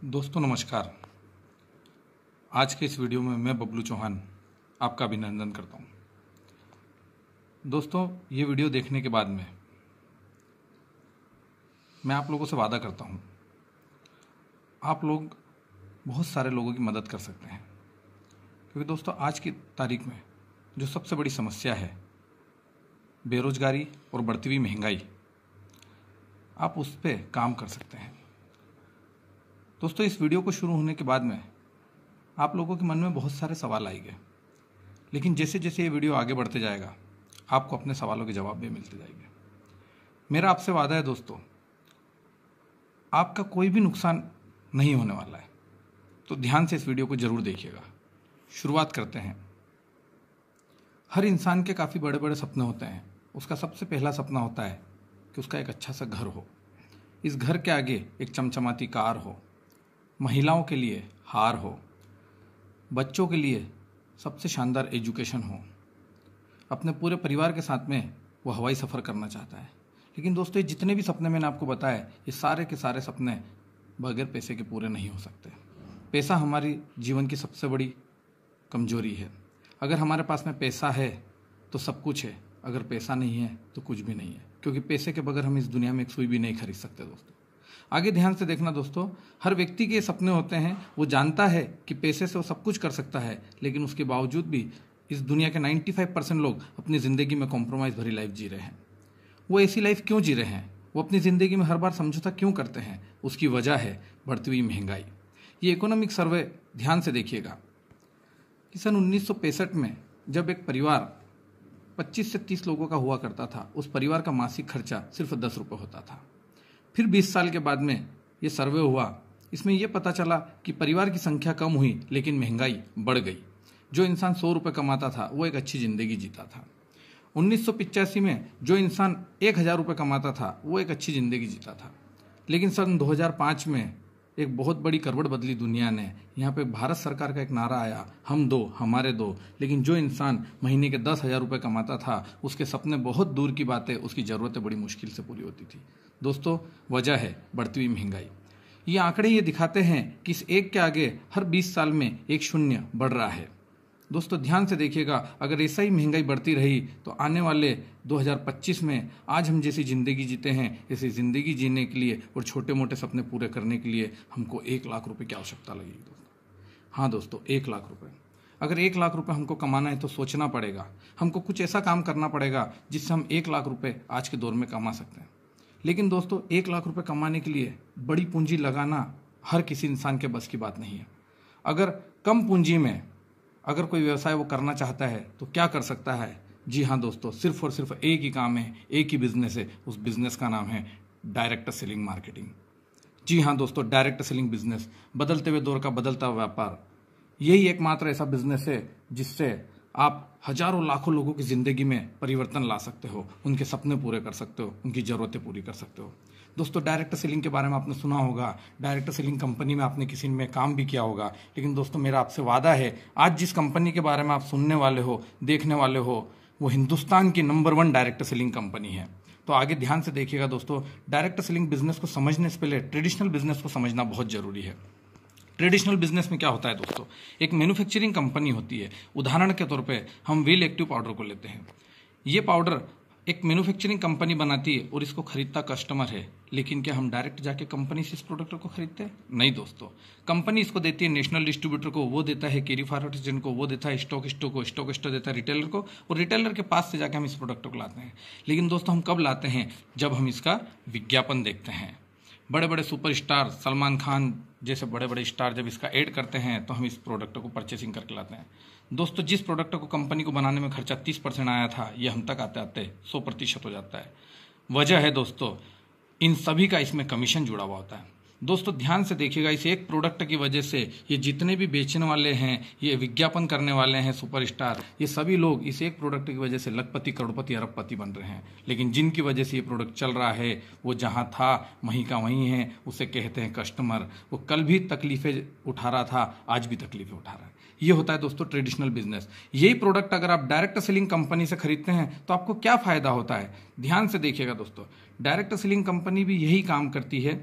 दोस्तों नमस्कार। आज के इस वीडियो में मैं बबलू चौहान आपका अभिनंदन करता हूं। दोस्तों ये वीडियो देखने के बाद में मैं आप लोगों से वादा करता हूं, आप लोग बहुत सारे लोगों की मदद कर सकते हैं। क्योंकि दोस्तों आज की तारीख में जो सबसे बड़ी समस्या है बेरोजगारी और बढ़ती हुई महंगाई, आप उस पर काम कर सकते हैं। दोस्तों इस वीडियो को शुरू होने के बाद में आप लोगों के मन में बहुत सारे सवाल आएंगे, लेकिन जैसे जैसे ये वीडियो आगे बढ़ते जाएगा आपको अपने सवालों के जवाब भी मिलते जाएंगे। मेरा आपसे वादा है दोस्तों, आपका कोई भी नुकसान नहीं होने वाला है, तो ध्यान से इस वीडियो को जरूर देखिएगा। शुरुआत करते हैं। हर इंसान के काफ़ी बड़े बड़े सपने होते हैं। उसका सबसे पहला सपना होता है कि उसका एक अच्छा सा घर हो, इस घर के आगे एक चमचमाती कार हो, महिलाओं के लिए हार हो, बच्चों के लिए सबसे शानदार एजुकेशन हो, अपने पूरे परिवार के साथ में वो हवाई सफ़र करना चाहता है। लेकिन दोस्तों ये जितने भी सपने मैंने आपको बताए, ये सारे के सारे सपने बगैर पैसे के पूरे नहीं हो सकते। पैसा हमारी जीवन की सबसे बड़ी कमजोरी है। अगर हमारे पास में पैसा है तो सब कुछ है, अगर पैसा नहीं है तो कुछ भी नहीं है। क्योंकि पैसे के बगैर हम इस दुनिया में एक सुई भी नहीं खरीद सकते। दोस्तों आगे ध्यान से देखना। दोस्तों हर व्यक्ति के सपने होते हैं, वो जानता है कि पैसे से वो सब कुछ कर सकता है, लेकिन उसके बावजूद भी इस दुनिया के 95% लोग अपनी ज़िंदगी में कॉम्प्रोमाइज़ भरी लाइफ जी रहे हैं। वो ऐसी लाइफ क्यों जी रहे हैं, वो अपनी ज़िंदगी में हर बार समझौता क्यों करते हैं? उसकी वजह है बढ़ती हुई महंगाई। ये इकोनॉमिक सर्वे ध्यान से देखिएगा कि सन 1965 में जब एक परिवार 25 से 30 लोगों का हुआ करता था, उस परिवार का मासिक खर्चा सिर्फ 10 रुपये होता था। फिर 20 साल के बाद में ये सर्वे हुआ, इसमें यह पता चला कि परिवार की संख्या कम हुई लेकिन महंगाई बढ़ गई। जो इंसान 100 रुपये कमाता था वो एक अच्छी ज़िंदगी जीता था। 1985 में जो इंसान 1000 रुपये कमाता था वो एक अच्छी ज़िंदगी जीता था। लेकिन सन 2005 में एक बहुत बड़ी करवट बदली दुनिया ने। यहाँ पे भारत सरकार का एक नारा आया, हम दो हमारे दो। लेकिन जो इंसान महीने के 10,000 रुपये कमाता था उसके सपने बहुत दूर की बात है, उसकी ज़रूरतें बड़ी मुश्किल से पूरी होती थी। दोस्तों वजह है बढ़ती हुई महंगाई। ये आंकड़े ये दिखाते हैं कि इस एक के आगे हर 20 साल में एक शून्य बढ़ रहा है। दोस्तों ध्यान से देखिएगा, अगर ऐसा ही महंगाई बढ़ती रही तो आने वाले 2025 में आज हम जैसी ज़िंदगी जीते हैं, ऐसी ज़िंदगी जीने के लिए और छोटे मोटे सपने पूरे करने के लिए हमको 1 लाख रुपए की आवश्यकता लगेगी। दोस्तों हाँ दोस्तों 1 लाख रुपए। अगर 1 लाख रुपए हमको कमाना है तो सोचना पड़ेगा, हमको कुछ ऐसा काम करना पड़ेगा जिससे हम 1 लाख रुपए आज के दौर में कमा सकते हैं। लेकिन दोस्तों 1 लाख रुपए कमाने के लिए बड़ी पूंजी लगाना हर किसी इंसान के बस की बात नहीं है। अगर कम पूंजी में अगर कोई व्यवसाय वो करना चाहता है तो क्या कर सकता है? जी हाँ दोस्तों, सिर्फ और सिर्फ एक ही काम है, एक ही बिजनेस है। उस बिजनेस का नाम है डायरेक्ट सेलिंग मार्केटिंग। जी हाँ दोस्तों, डायरेक्ट सेलिंग बिजनेस, बदलते हुए दौर का बदलता व्यापार। यही एकमात्र ऐसा बिजनेस है जिससे आप हजारों लाखों लोगों की जिंदगी में परिवर्तन ला सकते हो, उनके सपने पूरे कर सकते हो, उनकी जरूरतें पूरी कर सकते हो। दोस्तों डायरेक्ट सेलिंग के बारे में आपने सुना होगा, डायरेक्ट सेलिंग कंपनी में आपने किसी में काम भी किया होगा। लेकिन दोस्तों मेरा आपसे वादा है, आज जिस कंपनी के बारे में आप सुनने वाले हो, देखने वाले हो, वो हिंदुस्तान की नंबर 1 डायरेक्ट सेलिंग कंपनी है। तो आगे ध्यान से देखिएगा दोस्तों, डायरेक्ट सेलिंग बिजनेस को समझने से पहले ट्रेडिशनल बिजनेस को समझना बहुत जरूरी है। ट्रेडिशनल बिजनेस में क्या होता है दोस्तों, एक मैन्युफैक्चरिंग कंपनी होती है। उदाहरण के तौर पे हम व्हील एक्टिव पाउडर को लेते हैं। ये पाउडर एक मैन्युफैक्चरिंग कंपनी बनाती है और इसको खरीदता कस्टमर है। लेकिन क्या हम डायरेक्ट जाके कंपनी से इस प्रोडक्ट को खरीदते हैं? नहीं दोस्तों, कंपनी इसको देती है नेशनल डिस्ट्रीब्यूटर को, वो देता है कैरी फॉरवर्डर को, वो देता है स्टॉक को देता है रिटेलर को, और रिटेलर के पास से जाके हम इस प्रोडक्ट को लाते हैं। लेकिन दोस्तों हम कब लाते हैं? जब हम इसका विज्ञापन देखते हैं। बड़े बड़े सुपरस्टार सलमान खान जैसे बड़े बड़े स्टार जब इसका ऐड करते हैं तो हम इस प्रोडक्ट को परचेसिंग करके लाते हैं। दोस्तों जिस प्रोडक्ट को कंपनी को बनाने में खर्चा 30% आया था, ये हम तक आते आते 100% हो जाता है। वजह है दोस्तों इन सभी का इसमें कमीशन जुड़ा हुआ होता है। दोस्तों ध्यान से देखिएगा, इस एक प्रोडक्ट की वजह से ये जितने भी बेचने वाले हैं, ये विज्ञापन करने वाले हैं सुपरस्टार, ये सभी लोग इस एक प्रोडक्ट की वजह से लखपति करोड़पति अरबपति बन रहे हैं। लेकिन जिनकी वजह से ये प्रोडक्ट चल रहा है वो जहाँ था वहीं का वहीं है, उसे कहते हैं कस्टमर। वो कल भी तकलीफें उठा रहा था, आज भी तकलीफें उठा रहा है। ये होता है दोस्तों ट्रेडिशनल बिजनेस। यही प्रोडक्ट अगर आप डायरेक्ट सेलिंग कंपनी से खरीदते हैं तो आपको क्या फायदा होता है? ध्यान से देखिएगा दोस्तों, डायरेक्ट सेलिंग कंपनी भी यही काम करती है।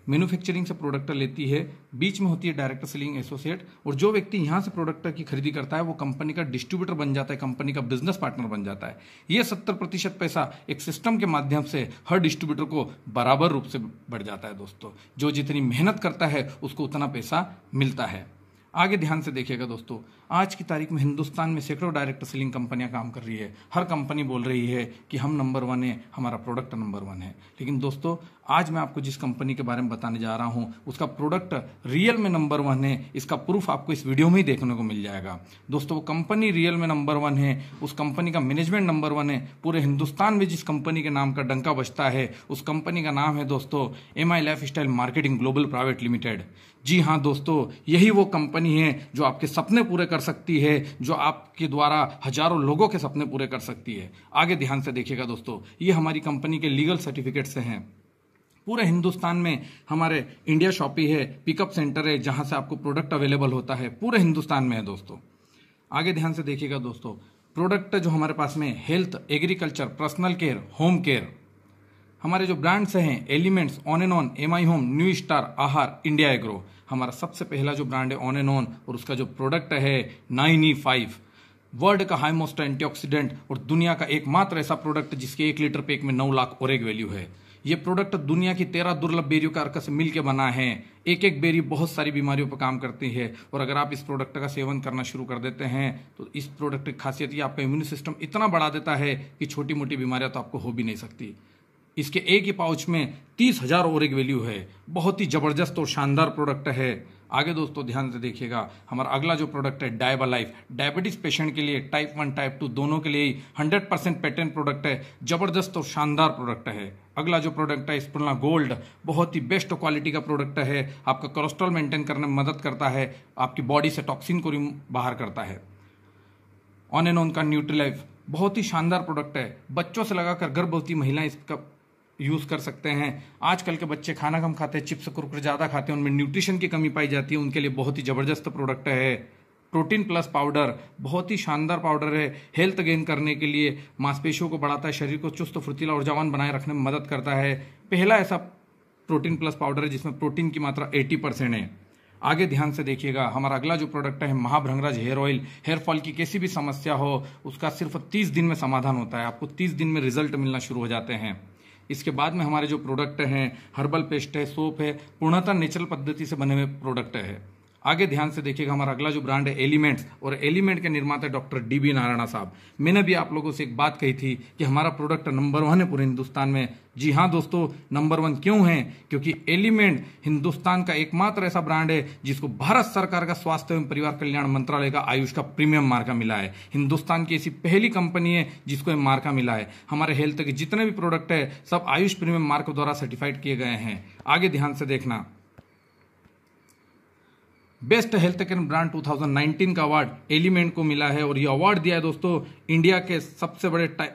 मैन्युफैक्चरिंग से प्रोडक्ट लेती है, बीच में होती है डायरेक्ट सेलिंग एसोसिएट, और जो व्यक्ति यहाँ से प्रोडक्ट की खरीदी करता है वो कंपनी का डिस्ट्रीब्यूटर बन जाता है, कंपनी का बिजनेस पार्टनर बन जाता है। ये 70% पैसा एक सिस्टम के माध्यम से हर डिस्ट्रीब्यूटर को बराबर रूप से बढ़ जाता है दोस्तों। जो जितनी मेहनत करता है उसको उतना पैसा मिलता है। आगे ध्यान से देखिएगा दोस्तों, आज की तारीख में हिंदुस्तान में सैकड़ों डायरेक्ट सेलिंग कंपनियां काम कर रही है। हर कंपनी बोल रही है कि हम नंबर 1 है, हमारा प्रोडक्ट नंबर 1 है। लेकिन दोस्तों आज मैं आपको जिस कंपनी के बारे में बताने जा रहा हूं उसका प्रोडक्ट रियल में नंबर 1 है। इसका प्रूफ आपको इस वीडियो में ही देखने को मिल जाएगा। दोस्तों वो कंपनी रियल में नंबर 1 है, उस कंपनी का मैनेजमेंट नंबर 1 है। पूरे हिंदुस्तान में जिस कंपनी के नाम का डंका बजता है उस कंपनी का नाम है दोस्तों MI lifestyle marketing global private limited. जी हाँ दोस्तों, यही वो कंपनी है जो आपके सपने पूरे कर सकती है, जो आपके द्वारा हजारों लोगों के सपने पूरे कर सकती है। आगे ध्यान से देखिएगा दोस्तों, ये हमारी कंपनी के लीगल सर्टिफिकेट से हैं। पूरे हिंदुस्तान में हमारे इंडिया शॉपी है, पिकअप सेंटर है जहां से आपको प्रोडक्ट अवेलेबल होता है, पूरे हिंदुस्तान में है दोस्तों। आगे ध्यान से देखिएगा दोस्तों, प्रोडक्ट जो हमारे पास में health, agriculture, personal care, home care, हमारे जो ब्रांड्स हैं elements, on and on, MI home, new star, आहार, इंडिया एग्रो। हमारा सबसे पहला जो ब्रांड है ऑन एंड ऑन, और उसका जो प्रोडक्ट है 9E5, वर्ल्ड का हाई मोस्ट एंटीऑक्सीडेंट और दुनिया का एकमात्र ऐसा प्रोडक्ट जिसके 1 लीटर पैक में 9 लाख ओरेग वैल्यू है। ये प्रोडक्ट दुनिया की 13 दुर्लभ बेरियों का अर्क से मिलकर बना है। एक एक बेरी बहुत सारी बीमारियों पर काम करती है, और अगर आप इस प्रोडक्ट का सेवन करना शुरू कर देते हैं तो इस प्रोडक्ट की खासियत ये आपका इम्यून सिस्टम इतना बढ़ा देता है कि छोटी मोटी बीमारियां तो आपको हो भी नहीं सकती। इसके एक ही पाउच में 30,000 ओरेग वैल्यू है। बहुत ही जबरदस्त और शानदार प्रोडक्ट है। आगे दोस्तों ध्यान से देखिएगा, हमारा अगला जो प्रोडक्ट है डायबा लाइफ, डायबिटीज पेशेंट के लिए, टाइप 1 टाइप 2 दोनों के लिए 100% पेटेंट प्रोडक्ट है। जबरदस्त और शानदार प्रोडक्ट है। अगला जो प्रोडक्ट है स्पुरना गोल्ड, बहुत ही बेस्ट क्वालिटी का प्रोडक्ट है। आपका कोलेस्ट्रॉल मेंटेन करने में मदद करता है, आपकी बॉडी से टॉक्सिन को बाहर करता है। ऑन एंड ऑन का न्यूट्रीलाइफ, बहुत ही शानदार प्रोडक्ट है। बच्चों से लगाकर गर्भवती महिलाएं इसका यूज कर सकते हैं। आजकल के बच्चे खाना कम खाते हैं, चिप्स कुरकुरे ज्यादा खाते हैं, उनमें न्यूट्रिशन की कमी पाई जाती है, उनके लिए बहुत ही जबरदस्त प्रोडक्ट है। प्रोटीन प्लस पाउडर, बहुत ही शानदार पाउडर है। हेल्थ गेन करने के लिए, मांसपेशियों को बढ़ाता है, शरीर को चुस्त फुर्तीला और जवान बनाए रखने में मदद करता है। पहला ऐसा प्रोटीन प्लस पाउडर है जिसमें प्रोटीन की मात्रा 80% है। आगे ध्यान से देखिएगा, हमारा अगला जो प्रोडक्ट है महाभृंगराज हेयर ऑयल। हेयर फॉल की कैसी भी समस्या हो उसका सिर्फ 30 दिन में समाधान होता है। आपको 30 दिन में रिजल्ट मिलना शुरू हो जाते हैं। इसके बाद में हमारे जो प्रोडक्ट हैं हर्बल पेस्ट है, सोप है, पूर्णतः नेचुरल पद्धति से बने हुए प्रोडक्ट है। आगे ध्यान से देखिएगा, हमारा अगला जो ब्रांड है एलिमेंट्स, और एलिमेंट के निर्माता डॉक्टर DB नारायणा साहब। मैंने भी आप लोगों से एक बात कही थी कि हमारा प्रोडक्ट नंबर 1 है पूरे हिंदुस्तान में। जी हाँ दोस्तों, नंबर 1 क्यों है? क्योंकि एलिमेंट हिंदुस्तान का एकमात्र ऐसा ब्रांड है जिसको भारत सरकार का स्वास्थ्य एवं परिवार कल्याण मंत्रालय का आयुष का प्रीमियम मार्का मिला है। हिंदुस्तान की ऐसी पहली कंपनी है जिसको यह मार्का मिला है। हमारे हेल्थ के जितने भी प्रोडक्ट है सब आयुष प्रीमियम मार्क द्वारा सर्टिफाइड किए गए हैं। आगे ध्यान से देखना, बेस्ट हेल्थ केयर ब्रांड 2019 का अवार्ड एलिमेंट को मिला है, और ये अवार्ड दिया है दोस्तों इंडिया के सबसे बड़े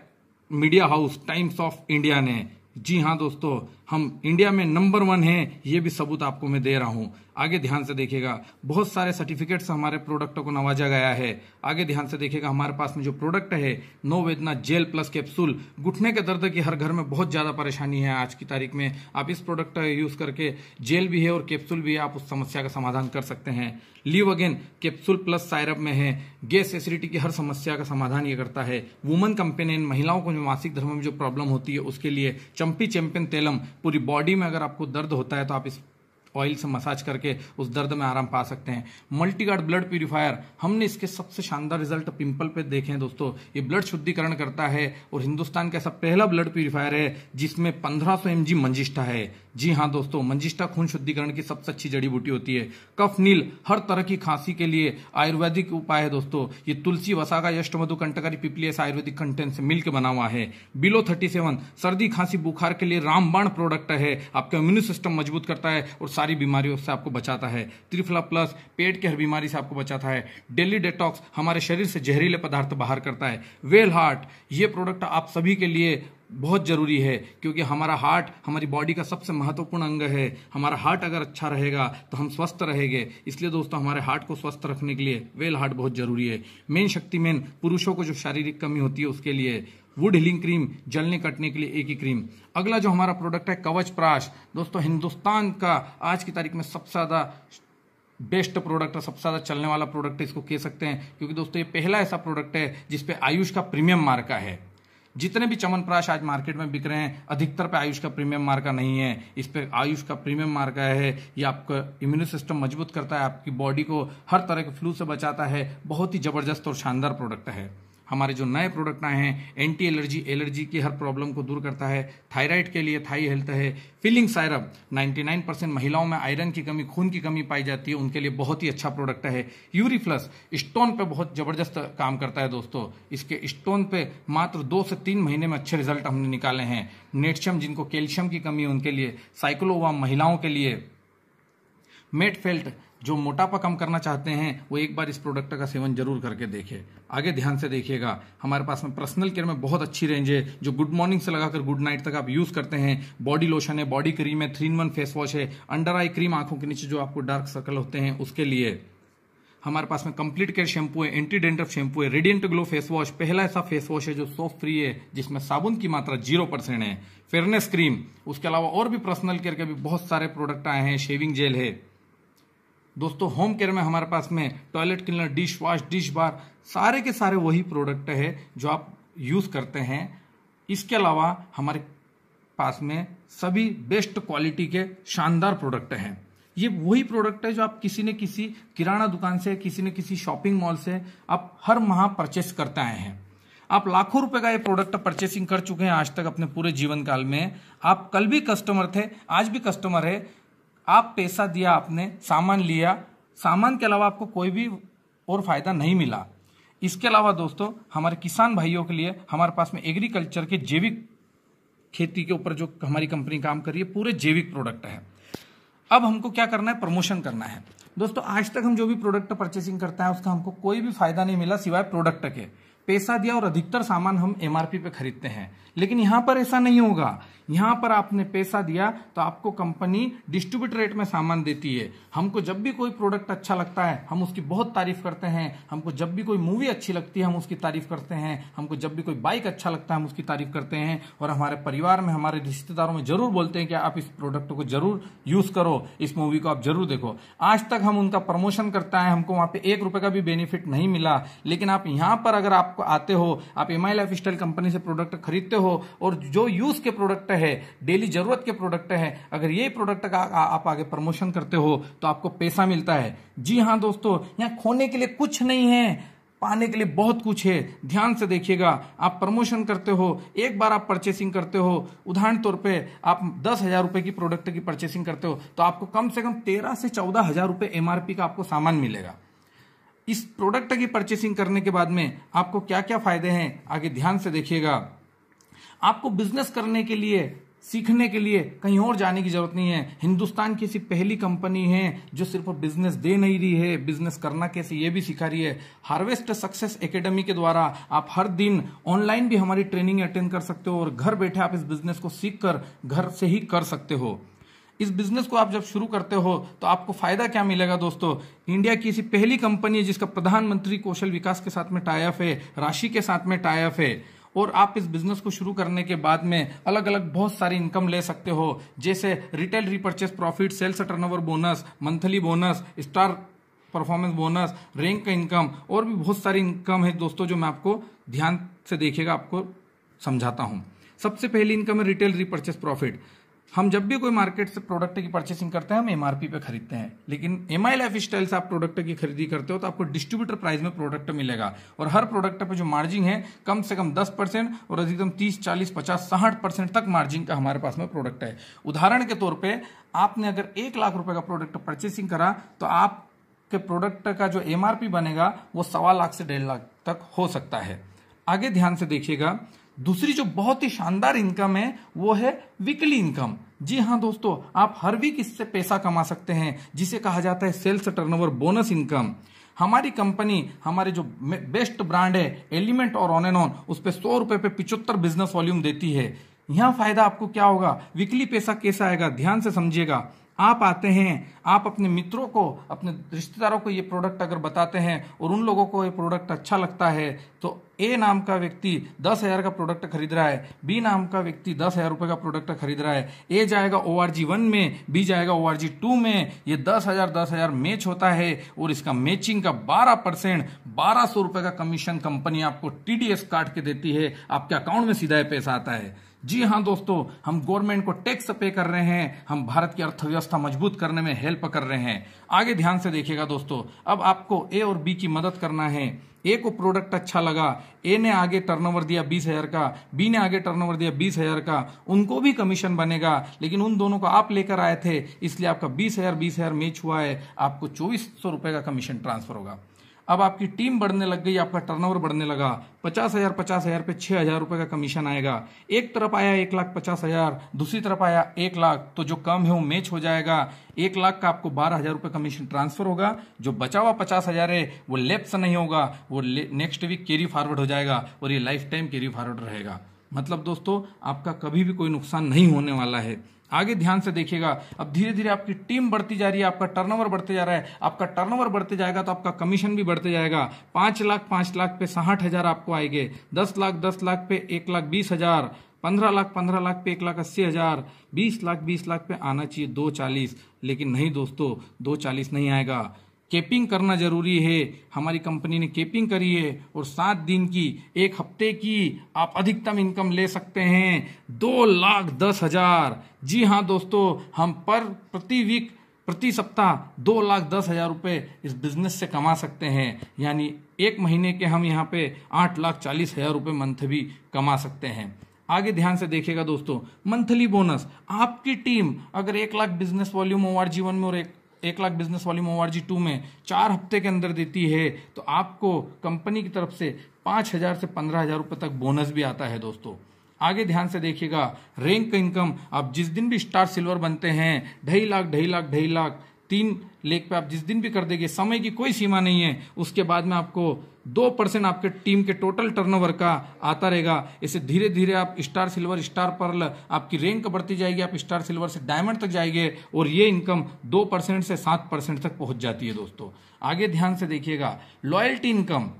media house times of India ने। जी हाँ दोस्तों, हम इंडिया में नंबर 1 हैं, ये भी सबूत आपको मैं दे रहा हूं। आगे ध्यान से देखिएगा, बहुत सारे सर्टिफिकेट से हमारे प्रोडक्ट को नवाजा गया है। आगे ध्यान से देखिएगा, हमारे पास में जो प्रोडक्ट है नो वेदना जेल प्लस कैप्सूल। घुटने के दर्द की हर घर में बहुत ज्यादा परेशानी है आज की तारीख में। आप इस प्रोडक्ट का यूज करके, जेल भी है और कैप्सूल भी है, आप उस समस्या का समाधान कर सकते हैं। लिव अगेन कैप्सूल प्लस सायरप में है, गैस एसिडिटी की हर समस्या का समाधान ये करता है। वुमन कंपेनियन, महिलाओं को जो मासिक धर्म में जो प्रॉब्लम होती है उसके लिए चंपी चैंपियन तेलम। पूरी बॉडी में अगर आपको दर्द होता है तो आप इस ऑयल से मसाज करके उस दर्द में आराम पा सकते हैं। मल्टीगार्ड ब्लड प्यूरिफायर, हमने इसके सबसे शानदार रिजल्ट पिंपल पे देखे हैं दोस्तों। ये ब्लड शुद्धिकरण करता है और हिंदुस्तान का ऐसा पहला ब्लड प्यूरिफायर है जिसमें 1500 mg मंजिष्ठा है। जी हाँ दोस्तों, मंजिष्ठा खून शुद्धिकरण की सबसे अच्छी जड़ी बूटी होती है। कफ नील, हर तरह की खांसी के लिए आयुर्वेदिक उपाय है दोस्तों। ये तुलसी, वसागा, यष्टमधु, कंटकारी, पिपली ऐसा आयुर्वेदिक कंटेंट से मिलकर बना हुआ है। बिलो 37 सर्दी खांसी बुखार के लिए रामबाण प्रोडक्ट है, आपका इम्यून सिस्टम मजबूत करता है और सारी बीमारियों से आपको बचाता है। त्रिफला प्लस पेट की हर बीमारी से आपको बचाता है। डेली डिटॉक्स हमारे शरीर से जहरीले पदार्थ बाहर करता है। वेल हार्ट, ये प्रोडक्ट आप सभी के लिए बहुत जरूरी है क्योंकि हमारा हार्ट हमारी बॉडी का सबसे महत्वपूर्ण अंग है। हमारा हार्ट अगर अच्छा रहेगा तो हम स्वस्थ रहेंगे। इसलिए दोस्तों हमारे हार्ट को स्वस्थ रखने के लिए वेल हार्ट बहुत जरूरी है। मेन शक्ति मेन पुरुषों को जो शारीरिक कमी होती है उसके लिए वुड हीलिंग क्रीम, जलने कटने के लिए एक ही क्रीम। अगला जो हमारा प्रोडक्ट है कवच प्राश, दोस्तों हिंदुस्तान का आज की तारीख में सबसे ज्यादा बेस्ट प्रोडक्ट है, सबसे ज्यादा चलने वाला प्रोडक्ट इसको कह सकते हैं, क्योंकि दोस्तों ये पहला ऐसा प्रोडक्ट है जिसपे आयुष का प्रीमियम मार्का है। जितने भी च्यवनप्राश आज मार्केट में बिक रहे हैं अधिकतर पे आयुष का प्रीमियम मार्का नहीं है, इस पे आयुष का प्रीमियम मार्का है। ये आपका इम्यून सिस्टम मजबूत करता है, आपकी बॉडी को हर तरह के फ्लू से बचाता है। बहुत ही जबरदस्त और शानदार प्रोडक्ट है। हमारे जो नए प्रोडक्ट आए हैं एंटी एलर्जी की हर प्रॉब्लम को दूर करता है। थायराइड के लिए थाई हेल्थ है। फिलिंग सायरप 99% महिलाओं में आयरन की कमी, खून की कमी पाई जाती है, उनके लिए बहुत ही अच्छा प्रोडक्ट है। यूरिफ्लस स्टोन पे बहुत जबरदस्त काम करता है दोस्तों। इसके स्टोन पे मात्र 2 से 3 महीने में अच्छे रिजल्ट हमने निकाले हैं। नेटशम जिनको कैल्शियम की कमी है उनके लिए, साइक्लोवा महिलाओं के लिए, मेटफेल्ट जो मोटापा कम करना चाहते हैं वो एक बार इस प्रोडक्ट का सेवन जरूर करके देखें। आगे ध्यान से देखिएगा, हमारे पास में पर्सनल केयर में बहुत अच्छी रेंज है जो गुड मॉर्निंग से लगाकर गुड नाइट तक आप यूज करते हैं। बॉडी लोशन है, बॉडी क्रीम है, 3-in-1 फेस वॉश है, अंडर आई क्रीम आंखों के नीचे जो आपको डार्क सर्कल होते हैं उसके लिए। हमारे पास में कंप्लीट केयर शैम्पू है, एंटी डेंड्रफ शैम्पू है, रेडिएंट ग्लो फेस वॉश, पहला ऐसा फेस वॉश है जो सोप फ्री है जिसमें साबुन की मात्रा 0% है। फेयरनेस क्रीम, उसके अलावा और भी पर्सनल केयर के भी बहुत सारे प्रोडक्ट आए हैं। शेविंग जेल है दोस्तों। होम केयर में हमारे पास में toilet cleaner, dish wash, dish bar, सारे के सारे वही प्रोडक्ट है जो आप यूज करते हैं। इसके अलावा हमारे पास में सभी बेस्ट क्वालिटी के शानदार प्रोडक्ट हैं। ये वही प्रोडक्ट है जो आप किसी न किसी किराना दुकान से, किसी न किसी शॉपिंग मॉल से आप हर माह परचेस करते आए हैं। आप लाखों रुपए का ये प्रोडक्ट परचेसिंग कर चुके हैं आज तक अपने पूरे जीवन काल में। आप कल भी कस्टमर थे, आज भी कस्टमर है। आप पैसा दिया, आपने सामान लिया, सामान के अलावा आपको कोई भी और फायदा नहीं मिला। इसके अलावा दोस्तों हमारे किसान भाइयों के लिए हमारे पास में एग्रीकल्चर के जैविक खेती के ऊपर जो हमारी कंपनी काम कर रही है पूरे जैविक प्रोडक्ट है। अब हमको क्या करना है, प्रमोशन करना है दोस्तों। आज तक हम जो भी प्रोडक्ट परचेसिंग करता है उसका हमको कोई भी फायदा नहीं मिला सिवाय प्रोडक्ट के। पैसा दिया और अधिकतर सामान हम एमआरपी पे खरीदते हैं, लेकिन यहां पर ऐसा नहीं होगा। यहां पर आपने पैसा दिया तो आपको कंपनी डिस्ट्रीब्यूटर रेट में सामान देती है। हमको जब भी कोई प्रोडक्ट अच्छा लगता है हम उसकी बहुत तारीफ करते हैं। हमको जब भी कोई मूवी अच्छी लगती है हम उसकी तारीफ करते हैं। हमको जब भी कोई बाइक अच्छा लगता है हम उसकी तारीफ करते हैं। और हमारे परिवार में, हमारे रिश्तेदारों में जरूर बोलते हैं कि आप इस प्रोडक्ट को जरूर यूज करो, इस मूवी को आप जरूर देखो। आज तक हम उनका प्रमोशन करता है, हमको वहां पे 1 रुपए का भी बेनिफिट नहीं मिला। लेकिन आप यहां पर अगर आपको आते हो, आप एमआई लाइफस्टाइल कंपनी से प्रोडक्ट खरीदते हो और जो यूज के प्रोडक्ट है, डेली जरूरत के प्रोडक्ट है, अगर ये प्रोडक्ट का आप आगे प्रमोशन करते हो तो आपको पैसा मिलता है। जी हाँ दोस्तों, यहाँ खोने के लिए कुछ नहीं है, पाने के लिए बहुत कुछ है। ध्यान से देखिएगा, आप प्रमोशन करते हो, एक बार आप परचेसिंग करते हो, उदाहरण तौर पे आप 10,000 रुपए की प्रोडक्ट की परचेसिंग करते हो तो आपको कम से कम 13 से 14,000 रुपए एमआरपी का आपको सामान मिलेगा। इस प्रोडक्ट की परचेसिंग करने के बाद में आपको क्या क्या फायदे हैं आगे ध्यान से देखिएगा। आपको बिजनेस करने के लिए, सीखने के लिए कहीं और जाने की जरूरत नहीं है। हिंदुस्तान की ऐसी पहली कंपनी है जो सिर्फ बिजनेस दे नहीं रही है, बिजनेस करना कैसे ये भी सिखा रही है। हार्वेस्ट सक्सेस एकेडमी के द्वारा आप हर दिन ऑनलाइन भी हमारी ट्रेनिंग अटेंड कर सकते हो और घर बैठे आप इस बिजनेस को सीख कर घर से ही कर सकते हो। इस बिजनेस को आप जब शुरू करते हो तो आपको फायदा क्या मिलेगा दोस्तों। इंडिया की ऐसी पहली कंपनी है जिसका प्रधानमंत्री कौशल विकास के साथ में टाई अप है, राशि के साथ में टाई अप है। और आप इस बिजनेस को शुरू करने के बाद में अलग अलग बहुत सारी इनकम ले सकते हो, जैसे retail repurchase profit, sales turnover bonus, monthly bonus, star performance bonus, rank का इनकम और भी बहुत सारी इनकम है दोस्तों जो मैं आपको ध्यान से देखिएगा आपको समझाता हूं। सबसे पहली इनकम है रिटेल रीपर्चेस प्रॉफिट। हम जब भी कोई मार्केट से प्रोडक्ट की परचेसिंग करते हैं हम एमआरपी पे खरीदते हैं, लेकिन एमआई लाइफस्टाइल से आप प्रोडक्ट की खरीदी करते हो तो आपको डिस्ट्रीब्यूटर प्राइस में प्रोडक्ट मिलेगा। और हर प्रोडक्ट पे जो मार्जिन है कम से कम 10% और अधिकतम 30, 40, 50, 60% तक मार्जिन का हमारे पास में प्रोडक्ट है। उदाहरण के तौर पर आपने अगर 1 लाख रुपए का प्रोडक्ट परचेसिंग करा तो आपके प्रोडक्ट का जो एमआरपी बनेगा वो 1.25 लाख से 1.5 लाख तक हो सकता है। आगे ध्यान से देखिएगा, दूसरी जो बहुत ही शानदार इनकम है वो है वीकली इनकम। जी हाँ दोस्तों, आप हर वीक इससे पैसा कमा सकते हैं जिसे कहा जाता है सेल्स टर्नओवर बोनस इनकम। हमारी कंपनी, हमारे जो बेस्ट ब्रांड है एलिमेंट और ऑन एंड ऑन, उस पर 100 रुपए पे 75 बिजनेस वॉल्यूम देती है। यहाँ फायदा आपको क्या होगा, वीकली पैसा कैसा आएगा, ध्यान से समझिएगा। आप आते हैं, आप अपने मित्रों को, अपने रिश्तेदारों को ये प्रोडक्ट अगर बताते हैं और उन लोगों को ये प्रोडक्ट अच्छा लगता है, तो ए नाम का व्यक्ति 10,000 का प्रोडक्ट खरीद रहा है, बी नाम का व्यक्ति 10,000 रुपए का प्रोडक्ट खरीद रहा है, ए जाएगा ORG1 में, बी जाएगा ORG2 में, ये 10,000 मैच होता है और इसका मैचिंग का 12% 1,200 रुपए का कमीशन कंपनी आपको TDS काट के देती है, आपके अकाउंट में सीधा पैसा आता है। जी हाँ दोस्तों, हम गवर्नमेंट को टैक्स पे कर रहे हैं, हम भारत की अर्थव्यवस्था मजबूत करने में हेल्प कर रहे हैं। आगे ध्यान से देखिएगा दोस्तों, अब आपको ए और बी की मदद करना है। ए को प्रोडक्ट अच्छा लगा, ए ने आगे टर्नओवर दिया 20,000 का, बी ने आगे टर्नओवर दिया 20,000 का, उनको भी कमीशन बनेगा, लेकिन उन दोनों को आप लेकर आए थे, इसलिए आपका 20,000 मैच हुआ है, आपको 2,400 रुपए का कमीशन ट्रांसफर होगा। अब आपकी टीम बढ़ने लग गई, आपका टर्नओवर बढ़ने लगा, 50,000 पे 6,000 रुपए का कमीशन आएगा। एक तरफ आया 1,50,000, दूसरी तरफ आया 1,00,000, तो जो कम है वो मैच हो जाएगा। 1,00,000 का आपको 12,000 रुपए कमीशन ट्रांसफर होगा। जो बचा हुआ 50,000 है वो लेफ्ट से नहीं होगा, वो नेक्स्ट वीक कैरी फॉरवर्ड हो जाएगा और ये लाइफ टाइम कैरी फॉरवर्ड रहेगा। मतलब दोस्तों, आपका कभी भी कोई नुकसान नहीं होने वाला है। आगे ध्यान से देखिएगा, अब धीरे धीरे आपकी टीम बढ़ती जा रही है, आपका टर्नओवर बढ़ते जा रहा है, आपका टर्नओवर बढ़ते जाएगा तो आपका कमीशन भी बढ़ते जाएगा। 5,00,000 पे 60,000 आपको आएंगे, 10,00,000 पे 1,20,000, 15,00,000 पे 1,80,000, 20,00,000 पे आना चाहिए 2,40,000, लेकिन नहीं दोस्तों, 2,40,000 नहीं आएगा। केपिंग करना जरूरी है। हमारी कंपनी ने केपिंग करी है और 7 दिन की, 1 हफ्ते की आप अधिकतम इनकम ले सकते हैं 2,10,000। जी हाँ दोस्तों, हम प्रति वीक, प्रति सप्ताह 2,10,000 रुपए इस बिजनेस से कमा सकते हैं। यानी 1 महीने के हम यहाँ पे 8,40,000 रुपए मंथ भी कमा सकते हैं। आगे ध्यान से देखिएगा दोस्तों, मंथली बोनस, आपकी टीम अगर 1,00,000 बिजनेस वॉल्यूम ORG1 में और 1,00,000 बिजनेस वॉल्यूम ORG2 में 4 हफ्ते के अंदर देती है, तो आपको कंपनी की तरफ से 5,000 से 15,000 रुपए तक बोनस भी आता है दोस्तों। आगे ध्यान से देखिएगा, रैंक इनकम, आप जिस दिन भी स्टार सिल्वर बनते हैं 2,50,000 3 लेख पे आप जिस दिन भी कर देंगे, समय की कोई सीमा नहीं है। उसके बाद में आपको 2% आपके टीम के टोटल टर्नओवर का आता रहेगा। इसे धीरे धीरे आप स्टार सिल्वर, स्टार पर्ल, आपकी रैंक बढ़ती जाएगी, आप स्टार सिल्वर से डायमंड तक जाएंगे और ये इनकम 2% से 7% तक पहुंच जाती है दोस्तों। आगे ध्यान से देखिएगा, लॉयल्टी इनकम,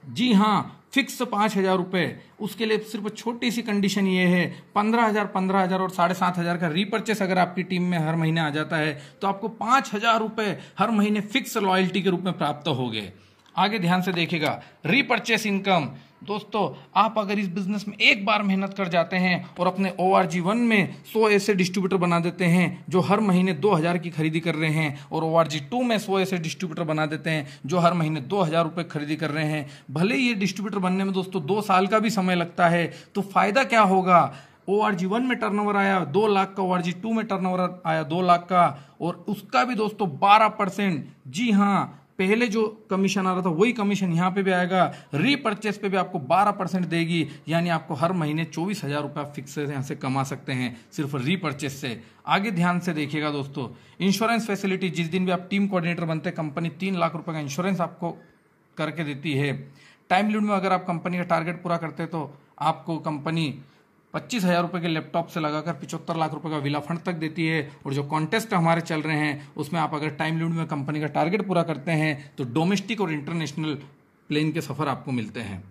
जी हाँ, फिक्स 5,000 रुपए। उसके लिए सिर्फ छोटी सी कंडीशन ये है, 15,000 और 7,500 का रीपर्चेस अगर आपकी टीम में हर महीने आ जाता है तो आपको 5,000 रुपए हर महीने फिक्स लॉयल्टी के रूप में प्राप्त हो गए। आगे ध्यान से देखिएगा, रीपर्चेस इनकम, दोस्तों आप अगर इस बिजनेस में एक बार मेहनत कर जाते हैं और अपने ORG1 में 100 ऐसे डिस्ट्रीब्यूटर बना देते हैं जो हर महीने 2,000 की खरीदी कर रहे हैं, और ORG2 में 100 ऐसे डिस्ट्रीब्यूटर बना देते हैं जो हर महीने 2,000 रुपए खरीदी कर रहे हैं, भले ये डिस्ट्रीब्यूटर बनने में दोस्तों 2 साल का भी समय लगता है, तो फायदा क्या होगा? ORG1 में टर्नओवर आया 2,00,000 का, ORG2 में टर्नओवर आया 2,00,000 का, और उसका भी दोस्तों 12%, जी हाँ, पहले जो कमीशन आ रहा था वही कमीशन यहाँ पे भी आएगा। रीपर्चेस पे भी आपको 12% देगी, यानी आपको हर महीने 24,000 रुपया फिक्स यहाँ से कमा सकते हैं सिर्फ रीपर्चेस से। आगे ध्यान से देखिएगा दोस्तों, इंश्योरेंस फैसिलिटी, जिस दिन भी आप टीम कोऑर्डिनेटर बनते हैं कंपनी 3,00,000 रुपए का इंश्योरेंस आपको करके देती है। टाइम लिमिट में अगर आप कंपनी का टारगेट पूरा करते हैं तो आपको कंपनी 25,000 रुपए के लैपटॉप से लगाकर 75 लाख रुपए का विला फंड तक देती है। और जो कॉन्टेस्ट हमारे चल रहे हैं उसमें आप अगर टाइम लिमिट में कंपनी का टारगेट पूरा करते हैं तो डोमेस्टिक और इंटरनेशनल प्लेन के सफर आपको मिलते हैं।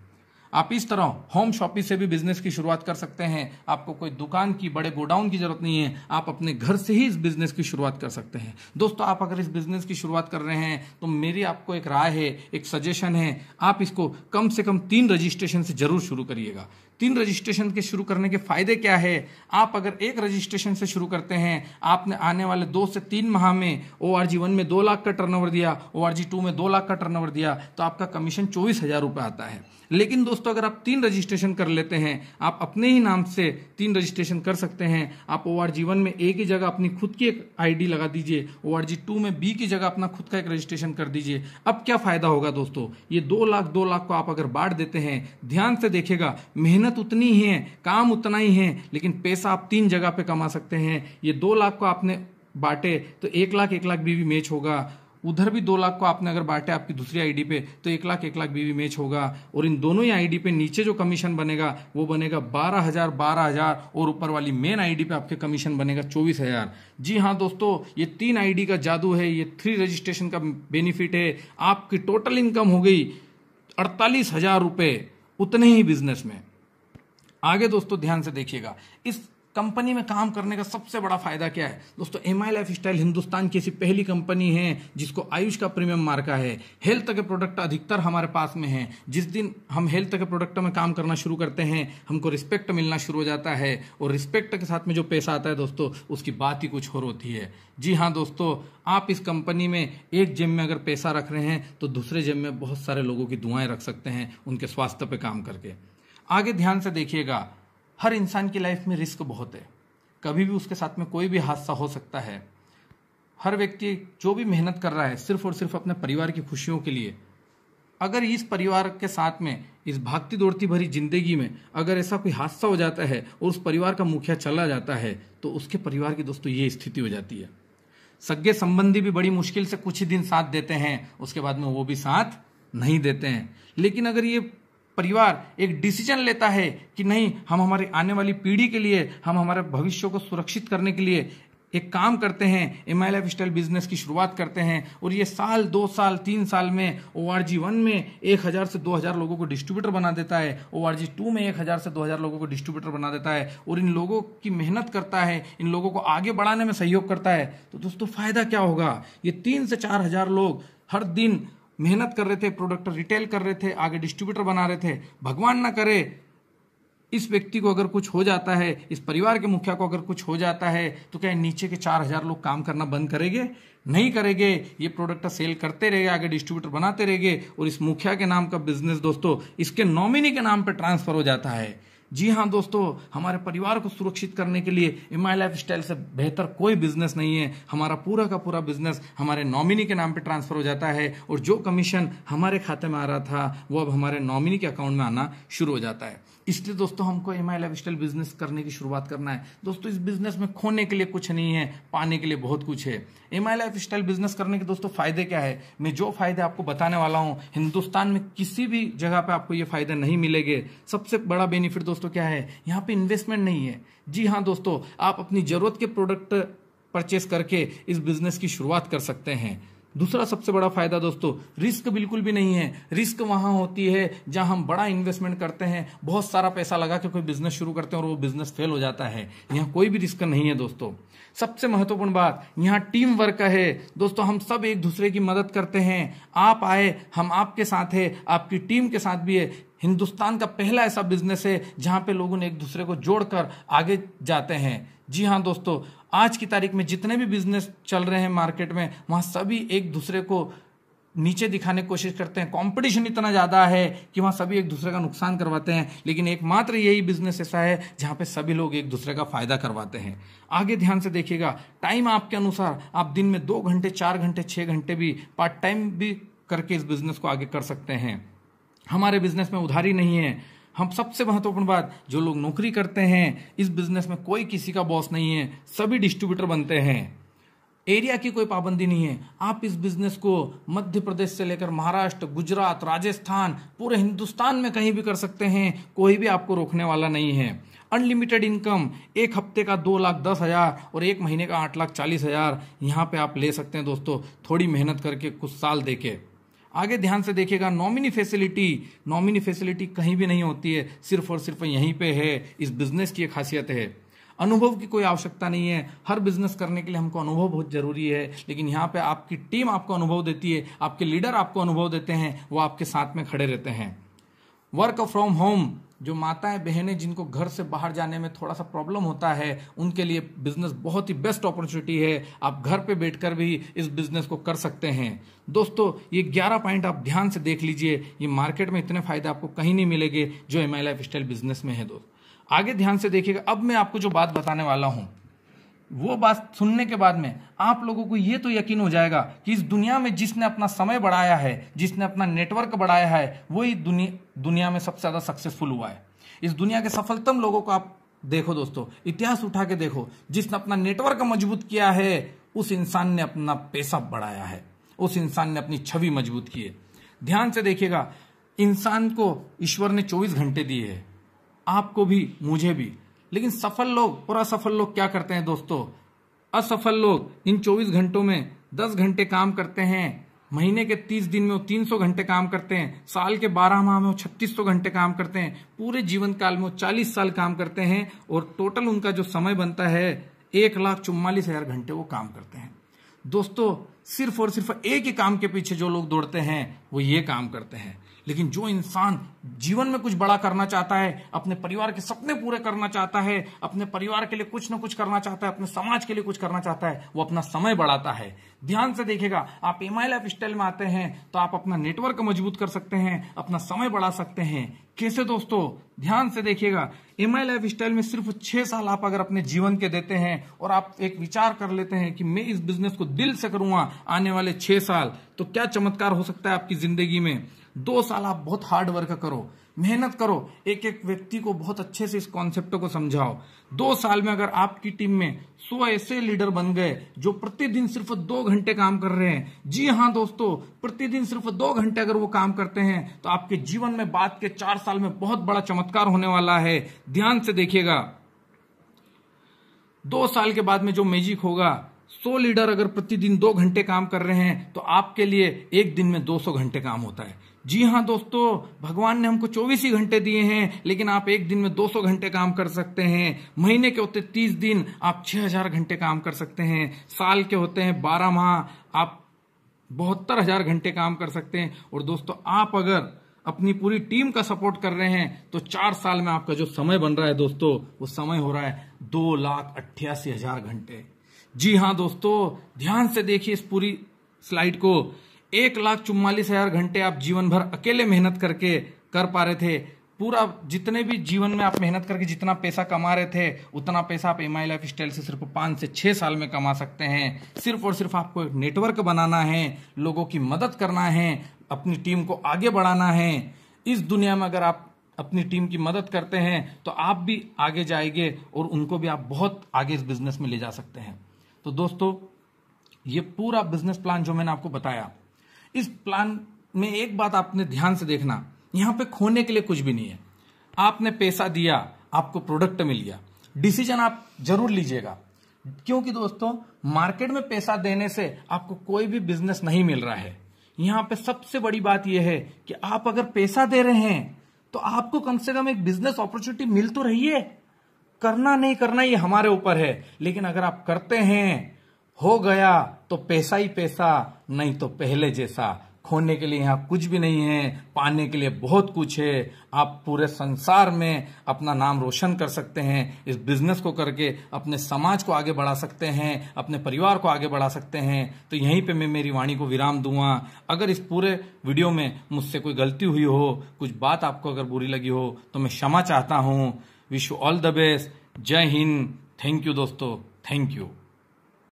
आप इस तरह होम शॉपिंग से भी बिजनेस की शुरुआत कर सकते हैं। आपको कोई दुकान की, बड़े गोडाउन की जरूरत नहीं है, आप अपने घर से ही इस बिजनेस की शुरुआत कर सकते हैं। दोस्तों आप अगर इस बिजनेस की शुरुआत कर रहे हैं तो मेरी आपको एक राय है, एक सजेशन है, आप इसको कम से कम 3 रजिस्ट्रेशन से जरूर शुरू करिएगा। 3 रजिस्ट्रेशन के शुरू करने के फायदे क्या है? आप अगर 1 रजिस्ट्रेशन से शुरू करते हैं, आपने आने वाले 2 से 3 माह में ORG1 में 2,00,000 का टर्नओवर दिया, ORG2 में 2,00,000 का टर्नओवर दिया, तो आपका कमीशन 24,000 रुपए आता है। लेकिन दोस्तों अगर आप 3 रजिस्ट्रेशन कर लेते हैं, आप अपने ही नाम से 3 रजिस्ट्रेशन कर सकते हैं। आप ORG1 में A की जगह अपनी खुद की एक ID लगा दीजिए, ORG2 में B की जगह अपना खुद का एक रजिस्ट्रेशन कर दीजिए। अब क्या फायदा होगा दोस्तों? ये 2,00,000 को आप अगर बांट देते हैं, ध्यान से देखिएगा, मेहनत उतनी ही है, काम उतना ही है, लेकिन पैसा आप 3 जगह पे कमा सकते हैं। ये 2,00,000 को आपने बांटे तो 1,00,000 भी मैच होगा, उधर भी 2 लाख को आपने अगर बांटे आपकी दूसरी आईडी पे तो 1 लाख 1 लाख बीवी मैच होगा, और इन दोनों ही आईडी पे नीचे जो कमीशन बनेगा वो बनेगा 12,000 और ऊपर वाली मेन आईडी पे आपके कमीशन बनेगा 24,000। जी हाँ दोस्तों, ये 3 आईडी का जादू है, ये 3 रजिस्ट्रेशन का बेनिफिट है। आपकी टोटल इनकम हो गई 48,000 रुपए उतने ही बिजनेस में। आगे दोस्तों ध्यान से देखिएगा, इस कंपनी में काम करने का सबसे बड़ा फायदा क्या है दोस्तों। एमआई लाइफस्टाइल हिंदुस्तान की ऐसी पहली कंपनी है जिसको आयुष का प्रीमियम मार्का है। हेल्थ के प्रोडक्ट अधिकतर हमारे पास में हैं। जिस दिन हम हेल्थ के प्रोडक्ट में काम करना शुरू करते हैं हमको रिस्पेक्ट मिलना शुरू हो जाता है, और रिस्पेक्ट के साथ में जो पैसा आता है दोस्तों उसकी बात ही कुछ और होती है। जी हाँ दोस्तों, आप इस कंपनी में एक जेब में अगर पैसा रख रहे हैं तो दूसरे जेब में बहुत सारे लोगों की दुआएं रख सकते हैं उनके स्वास्थ्य पे काम करके। आगे ध्यान से देखिएगा, हर इंसान की लाइफ में रिस्क बहुत है, कभी भी उसके साथ में कोई भी हादसा हो सकता है। हर व्यक्ति जो भी मेहनत कर रहा है सिर्फ और सिर्फ अपने परिवार की खुशियों के लिए, अगर इस परिवार के साथ में इस भागती दौड़ती भरी जिंदगी में अगर ऐसा कोई हादसा हो जाता है और उस परिवार का मुखिया चला जाता है तो उसके परिवार की दोस्तों ये स्थिति हो जाती है। सगे संबंधी भी बड़ी मुश्किल से कुछ ही दिन साथ देते हैं, उसके बाद में वो भी साथ नहीं देते हैं। लेकिन अगर ये परिवार एक डिसीजन लेता है कि नहीं, हम हमारी आने वाली पीढ़ी के लिए, हम हमारे भविष्य को सुरक्षित करने के लिए एक काम करते हैं, एमआई लाइफस्टाइल बिजनेस की शुरुआत करते हैं, और ये साल 2 साल 3 साल में ORG 1 में 1,000 से 2,000 लोगों को डिस्ट्रीब्यूटर बना देता है, ORG 2 में 1,000 से 2,000 लोगों को डिस्ट्रीब्यूटर बना देता है, और इन लोगों की मेहनत करता है, इन लोगों को आगे बढ़ाने में सहयोग करता है, तो दोस्तों फायदा क्या होगा। ये 3 से 4,000 लोग हर दिन मेहनत कर रहे थे, प्रोडक्ट रिटेल कर रहे थे, आगे डिस्ट्रीब्यूटर बना रहे थे। भगवान ना करे इस व्यक्ति को अगर कुछ हो जाता है, इस परिवार के मुखिया को अगर कुछ हो जाता है, तो क्या नीचे के 4,000 लोग काम करना बंद करेंगे? नहीं करेंगे। ये प्रोडक्ट सेल करते रहेंगे, आगे डिस्ट्रीब्यूटर बनाते रहेंगे, और इस मुखिया के नाम का बिजनेस दोस्तों इसके नॉमिनी के नाम पर ट्रांसफर हो जाता है। जी हाँ दोस्तों, हमारे परिवार को सुरक्षित करने के लिए एमआई लाइफस्टाइल से बेहतर कोई बिजनेस नहीं है। हमारा पूरा का पूरा बिजनेस हमारे नॉमिनी के नाम पे ट्रांसफर हो जाता है, और जो कमीशन हमारे खाते में आ रहा था वो अब हमारे नॉमिनी के अकाउंट में आना शुरू हो जाता है। इसलिए दोस्तों हमको एमआई लाइफस्टाइल बिजनेस करने की शुरुआत करना है। दोस्तों इस बिजनेस में खोने के लिए कुछ नहीं है, पाने के लिए बहुत कुछ है। एमआई लाइफस्टाइल बिजनेस करने के दोस्तों फायदे क्या है, मैं जो फायदे आपको बताने वाला हूं हिंदुस्तान में किसी भी जगह पे आपको ये फायदे नहीं मिलेंगे। सबसे बड़ा बेनिफिट दोस्तों क्या है, यहाँ पे इन्वेस्टमेंट नहीं है। जी हाँ दोस्तों, आप अपनी जरूरत के प्रोडक्ट परचेस करके इस बिजनेस की शुरुआत कर सकते हैं। दूसरा सबसे बड़ा फायदा दोस्तों, रिस्क बिल्कुल भी नहीं है। रिस्क वहां होती है जहां हम बड़ा इन्वेस्टमेंट करते हैं, बहुत सारा पैसा लगा के कोई बिजनेस शुरू करते हैं और वो बिजनेस फेल हो जाता है। यहाँ कोई भी रिस्क नहीं है दोस्तों। सबसे महत्वपूर्ण बात, यहाँ टीम वर्क का है दोस्तों। हम सब एक दूसरे की मदद करते हैं। आप आए, हम आपके साथ है, आपकी टीम के साथ भी है। हिंदुस्तान का पहला ऐसा बिजनेस है जहां पे लोगों ने एक दूसरे को जोड़कर आगे जाते हैं। जी हाँ दोस्तों, आज की तारीख में जितने भी बिजनेस चल रहे हैं मार्केट में, वहां सभी एक दूसरे को नीचे दिखाने की कोशिश करते हैं। कंपटीशन इतना ज्यादा है कि वहां सभी एक दूसरे का नुकसान करवाते हैं, लेकिन एकमात्र यही बिजनेस ऐसा है जहां पे सभी लोग एक दूसरे का फायदा करवाते हैं। आगे ध्यान से देखिएगा, टाइम आपके अनुसार आप दिन में 2 घंटे 4 घंटे 6 घंटे भी पार्ट टाइम भी करके इस बिजनेस को आगे कर सकते हैं। हमारे बिजनेस में उधारी नहीं है। हम सबसे महत्वपूर्ण बात, जो लोग नौकरी करते हैं इस बिजनेस में कोई किसी का बॉस नहीं है, सभी डिस्ट्रीब्यूटर बनते हैं। एरिया की कोई पाबंदी नहीं है। आप इस बिजनेस को मध्य प्रदेश से लेकर महाराष्ट्र, गुजरात, राजस्थान, पूरे हिंदुस्तान में कहीं भी कर सकते हैं, कोई भी आपको रोकने वाला नहीं है। अनलिमिटेड इनकम, 1 हफ्ते का 2,10,000 और 1 महीने का 8,40,000 यहाँ पे आप ले सकते हैं दोस्तों, थोड़ी मेहनत करके, कुछ साल देके। आगे ध्यान से देखिएगा, नॉमिनी फैसिलिटी कहीं भी नहीं होती है, सिर्फ और सिर्फ यहीं पे है। इस बिजनेस की एक खासियत है। अनुभव की कोई आवश्यकता नहीं है। हर बिजनेस करने के लिए हमको अनुभव बहुत जरूरी है, लेकिन यहाँ पे आपकी टीम आपको अनुभव देती है, आपके लीडर आपको अनुभव देते हैं, वो आपके साथ में खड़े रहते हैं। वर्क फ्रॉम होम, जो माताएं बहनें जिनको घर से बाहर जाने में थोड़ा सा प्रॉब्लम होता है, उनके लिए बिजनेस बहुत ही बेस्ट अपॉर्चुनिटी है। आप घर पे बैठकर भी इस बिजनेस को कर सकते हैं। दोस्तों ये 11 पॉइंट आप ध्यान से देख लीजिए। ये मार्केट में इतने फायदे आपको कहीं नहीं मिलेंगे जो एमआई लाइफस्टाइल बिजनेस में है दोस्त। आगे ध्यान से देखिएगा, अब मैं आपको जो बात बताने वाला हूं वो बात सुनने के बाद में आप लोगों को ये तो यकीन हो जाएगा कि इस दुनिया में जिसने अपना समय बढ़ाया है, जिसने अपना नेटवर्क बढ़ाया है, वही दुनिया में सबसे ज्यादा सक्सेसफुल हुआ है। इस दुनिया के सफलतम लोगों को आप देखो दोस्तों, इतिहास उठा के देखो, जिसने अपना नेटवर्क मजबूत किया है उस इंसान ने अपना पैसा बढ़ाया है। उस इंसान ने अपनी छवि मजबूत की है। ध्यान से देखिएगा, इंसान को ईश्वर ने 24 घंटे दिए हैं, आपको भी मुझे भी। लेकिन सफल लोग और असफल लोग क्या करते हैं दोस्तों? असफल लोग इन 24 घंटों में 10 घंटे काम करते हैं, महीने के 30 दिन में वो 300 घंटे काम करते हैं, साल के 12 माह में वो 3600 घंटे काम करते हैं, पूरे जीवन काल में वो 40 साल काम करते हैं और टोटल उनका जो समय बनता है 1,44,000 घंटे वो काम करते हैं। दोस्तों, सिर्फ और सिर्फ एक ही काम के पीछे जो लोग दौड़ते हैं वो ये काम करते हैं। लेकिन जो इंसान जीवन में कुछ बड़ा करना चाहता है, अपने परिवार के सपने पूरे करना चाहता है, अपने परिवार के लिए कुछ ना कुछ करना चाहता है, अपने समाज के लिए कुछ करना चाहता है, वो अपना समय बढ़ाता है। ध्यान से देखिएगा, आप एमआई लाइफ स्टाइल में आते हैं तो आप अपना नेटवर्क मजबूत कर सकते हैं, अपना समय बढ़ा सकते हैं। कैसे दोस्तों? ध्यान से देखिएगा, एमआई लाइफ स्टाइल में सिर्फ 6 साल आप अगर अपने जीवन के देते हैं और आप एक विचार कर लेते हैं कि मैं इस बिजनेस को दिल से करूंगा आने वाले 6 साल, तो क्या चमत्कार हो सकता है आपकी जिंदगी में। 2 साल आप बहुत हार्ड वर्क करो, मेहनत करो, एक एक व्यक्ति को बहुत अच्छे से इस कॉन्सेप्ट को समझाओ। 2 साल में अगर आपकी टीम में 100 ऐसे लीडर बन गए जो प्रतिदिन सिर्फ 2 घंटे काम कर रहे हैं, जी हाँ दोस्तों, प्रतिदिन सिर्फ 2 घंटे अगर वो काम करते हैं तो आपके जीवन में बाद के 4 साल में बहुत बड़ा चमत्कार होने वाला है। ध्यान से देखिएगा, 2 साल के बाद में जो मैजिक होगा, 100 लीडर अगर प्रतिदिन 2 घंटे काम कर रहे हैं तो आपके लिए एक दिन में 200 घंटे काम होता है। जी हाँ दोस्तों, भगवान ने हमको 24 ही घंटे दिए हैं, लेकिन आप एक दिन में 200 घंटे काम कर सकते हैं। महीने के होते 30 दिन, आप 6000 घंटे काम कर सकते हैं। साल के होते हैं 12 माह, आप 72,000 घंटे काम कर सकते हैं। और दोस्तों, आप अगर अपनी पूरी टीम का सपोर्ट कर रहे हैं तो 4 साल में आपका जो समय बन रहा है दोस्तों, वो समय हो रहा है 2,88,000 घंटे। जी हाँ दोस्तों, ध्यान से देखिए इस पूरी स्लाइड को। 1,44,000 घंटे आप जीवन भर अकेले मेहनत करके कर पा रहे थे। पूरा जितने भी जीवन में आप मेहनत करके जितना पैसा कमा रहे थे, उतना पैसा आप एमआई लाइफ स्टाइल से सिर्फ 5 से 6 साल में कमा सकते हैं। सिर्फ और सिर्फ आपको एक नेटवर्क बनाना है, लोगों की मदद करना है, अपनी टीम को आगे बढ़ाना है। इस दुनिया में अगर आप अपनी टीम की मदद करते हैं तो आप भी आगे जाएंगे और उनको भी आप बहुत आगे इस बिजनेस में ले जा सकते हैं। तो दोस्तों, ये पूरा बिजनेस प्लान जो मैंने आपको बताया, इस प्लान में एक बात आपने ध्यान से देखना, यहां पे खोने के लिए कुछ भी नहीं है। आपने पैसा दिया, आपको प्रोडक्ट मिल गया, डिसीजन आप जरूर लीजिएगा, क्योंकि दोस्तों मार्केट में पैसा देने से आपको कोई भी बिजनेस नहीं मिल रहा है। यहां पे सबसे बड़ी बात यह है कि आप अगर पैसा दे रहे हैं तो आपको कम से कम एक बिजनेस अपॉर्चुनिटी मिल तो रही है। करना नहीं करना ये हमारे ऊपर है, लेकिन अगर आप करते हैं, हो गया तो पैसा ही पैसा, नहीं तो पहले जैसा। खोने के लिए यहाँ कुछ भी नहीं है, पाने के लिए बहुत कुछ है। आप पूरे संसार में अपना नाम रोशन कर सकते हैं, इस बिजनेस को करके अपने समाज को आगे बढ़ा सकते हैं, अपने परिवार को आगे बढ़ा सकते हैं। तो यहीं पे मैं मेरी वाणी को विराम दूंगा। अगर इस पूरे वीडियो में मुझसे कोई गलती हुई हो, कुछ बात आपको अगर बुरी लगी हो, तो मैं क्षमा चाहता हूँ। Wish you all the best. जय हिंद। थैंक यू दोस्तों, थैंक यू।